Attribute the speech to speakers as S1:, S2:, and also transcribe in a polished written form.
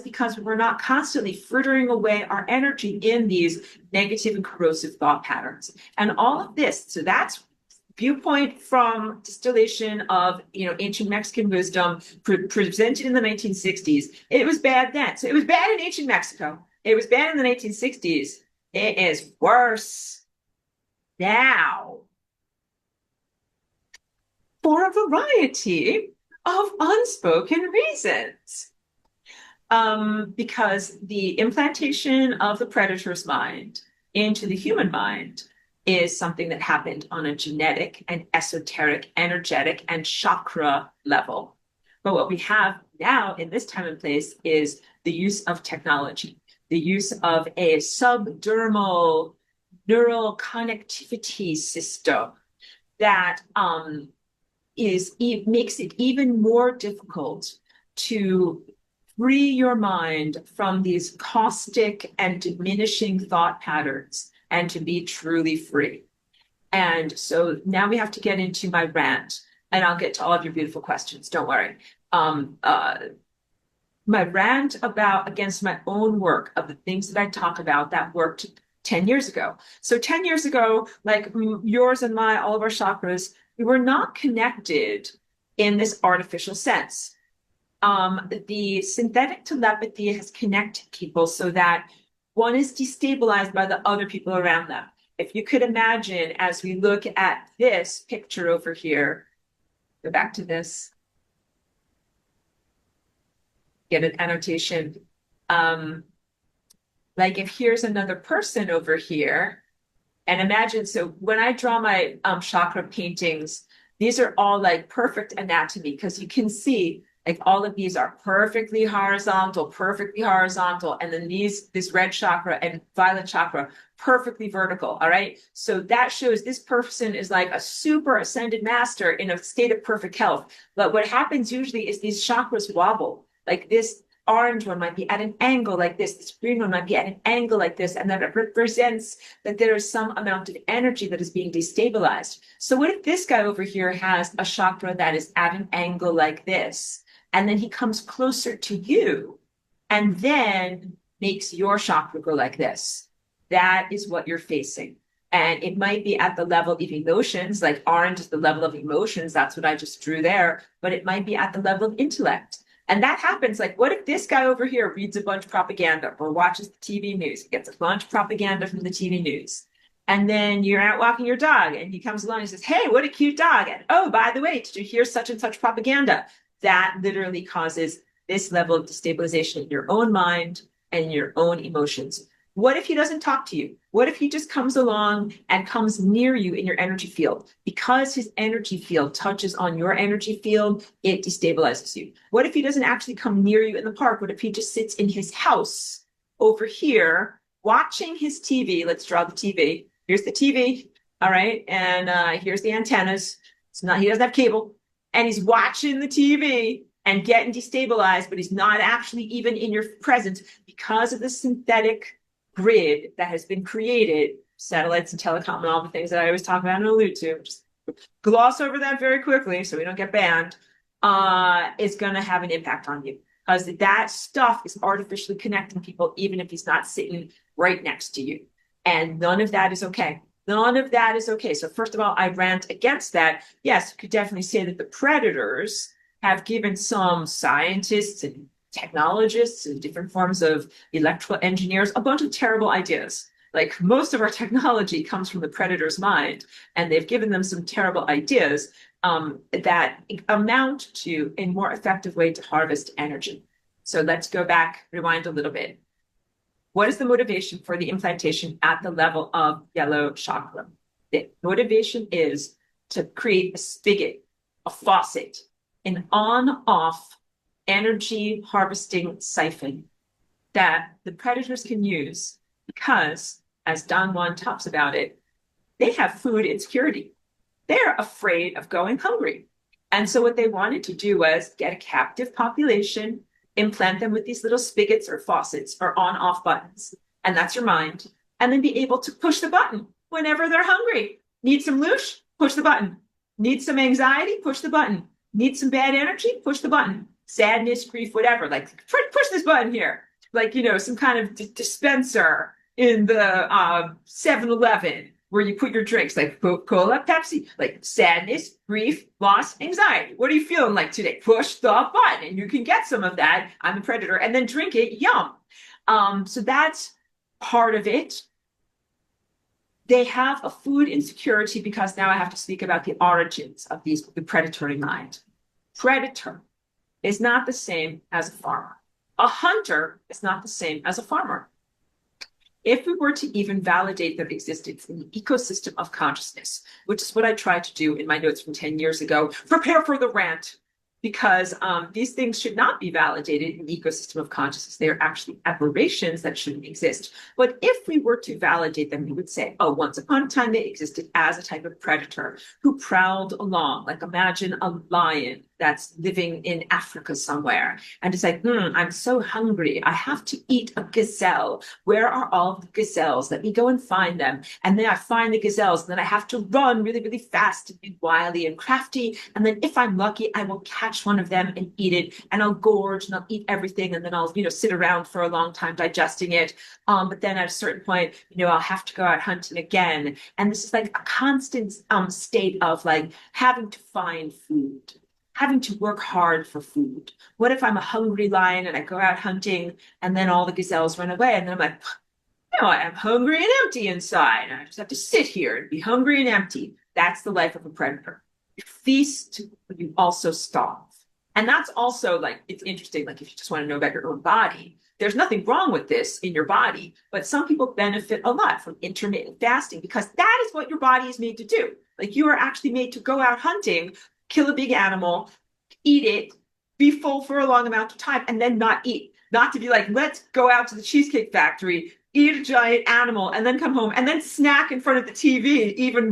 S1: because we're not constantly frittering away our energy in these negative and corrosive thought patterns. And all of this, so that's viewpoint from distillation of ancient Mexican wisdom presented in the 1960s. It was bad then. So it was bad in ancient Mexico. It was bad in the 1960s. It is worse now for a variety of unspoken reasons. Because the implantation of the predator's mind into the human mind is something that happened on a genetic and esoteric, energetic, and chakra level. But what we have now in this time and place is the use of technology, the use of a subdermal neural connectivity system that makes it even more difficult to free your mind from these caustic and diminishing thought patterns and to be truly free. And so now we have to get into my rant, and I'll get to all of your beautiful questions. Don't worry. My rant against my own work of the things that I talk about that worked 10 years ago. So 10 years ago, like yours and all of our chakras, we were not connected in this artificial sense. The synthetic telepathy has connected people so that one is destabilized by the other people around them. If you could imagine, as we look at this picture over here, go back to this, get an annotation. Like if here's another person over here, and imagine, so when I draw my chakra paintings, these are all like perfect anatomy, because you can see like all of these are perfectly horizontal, and then this red chakra and violet chakra, perfectly vertical, all right? So that shows this person is like a super ascended master in a state of perfect health. But what happens usually is these chakras wobble. Like this orange one might be at an angle like this green one might be at an angle like this, and that represents that there is some amount of energy that is being destabilized. So what if this guy over here has a chakra that is at an angle like this? And then he comes closer to you and then makes your chakra go like this. That is what you're facing. And it might be at the level of emotions, like orange is the level of emotions. That's what I just drew there. But it might be at the level of intellect. And that happens. Like, what if this guy over here reads a bunch of propaganda or watches the TV news, gets a bunch of propaganda from the TV news? And then you're out walking your dog and he comes along and says, hey, what a cute dog. And oh, by the way, did you hear such and such propaganda? That literally causes this level of destabilization in your own mind and your own emotions. What if he doesn't talk to you? What if he just comes along and comes near you in your energy field? Because his energy field touches on your energy field, it destabilizes you. What if he doesn't actually come near you in the park? What if he just sits in his house over here watching his TV? Let's draw the TV. Here's the TV, all right? And here's the antennas. He doesn't have cable. And he's watching the TV and getting destabilized, but he's not actually even in your presence because of the synthetic grid that has been created, satellites and telecom and all the things that I always talk about and allude to. Just gloss over that very quickly so we don't get banned. Is going to have an impact on you because that stuff is artificially connecting people, even if he's not sitting right next to you. And none of that is okay. None of that is okay. So first of all, I rant against that. Yes, you could definitely say that the predators have given some scientists and technologists and different forms of electrical engineers a bunch of terrible ideas. Like most of our technology comes from the predator's mind, and they've given them some terrible ideas that amount to a more effective way to harvest energy. So let's go back, rewind a little bit. What is the motivation for the implantation at the level of yellow chakra? The motivation is to create a spigot, a faucet, an on-off energy harvesting siphon that the predators can use because, as Don Juan talks about it, they have food insecurity. They're afraid of going hungry. And so what they wanted to do was get a captive population, implant them with these little spigots or faucets or on-off buttons. And that's your mind. And then be able to push the button whenever they're hungry. Need some loosh? Push the button. Need some anxiety? Push the button. Need some bad energy? Push the button. sadness, grief, whatever. Like push this button here, like some kind of dispenser in the 7-Eleven where you put your drinks, like Coca-Cola, Pepsi, like sadness, grief, loss, anxiety. What are you feeling like today? Push the button, and you can get some of that. I'm a predator, and then drink it. Yum. So that's part of it. They have a food insecurity because now I have to speak about the origins of the predatory mind. Predator is not the same as a farmer. A hunter is not the same as a farmer. If we were to even validate their existence in the ecosystem of consciousness, which is what I tried to do in my notes from 10 years ago, prepare for the rant, because these things should not be validated in the ecosystem of consciousness. They are actually aberrations that shouldn't exist. But if we were to validate them, we would say, oh, once upon a time, they existed as a type of predator who prowled along. Like imagine a lion that's living in Africa somewhere. And it's like, I'm so hungry. I have to eat a gazelle. Where are all the gazelles? Let me go and find them. And then I find the gazelles. And then I have to run really, really fast and be wily and crafty. And then if I'm lucky, I will catch one of them and eat it. And I'll gorge and I'll eat everything. And then I'll, sit around for a long time digesting it. But then at a certain point, I'll have to go out hunting again. And this is like a constant state of like having to find food, having to work hard for food. What if I'm a hungry lion and I go out hunting and then all the gazelles run away? And then I'm like, I'm hungry and empty inside. I just have to sit here and be hungry and empty. That's the life of a predator. You feast, but you also starve. And that's also like, it's interesting. Like if you just want to know about your own body, there's nothing wrong with this in your body, but some people benefit a lot from intermittent fasting because that is what your body is made to do. Like you are actually made to go out hunting, kill a big animal, eat it, be full for a long amount of time, and then not eat. Not to be like, let's go out to the Cheesecake Factory, eat a giant animal, and then come home, and then snack in front of the TV even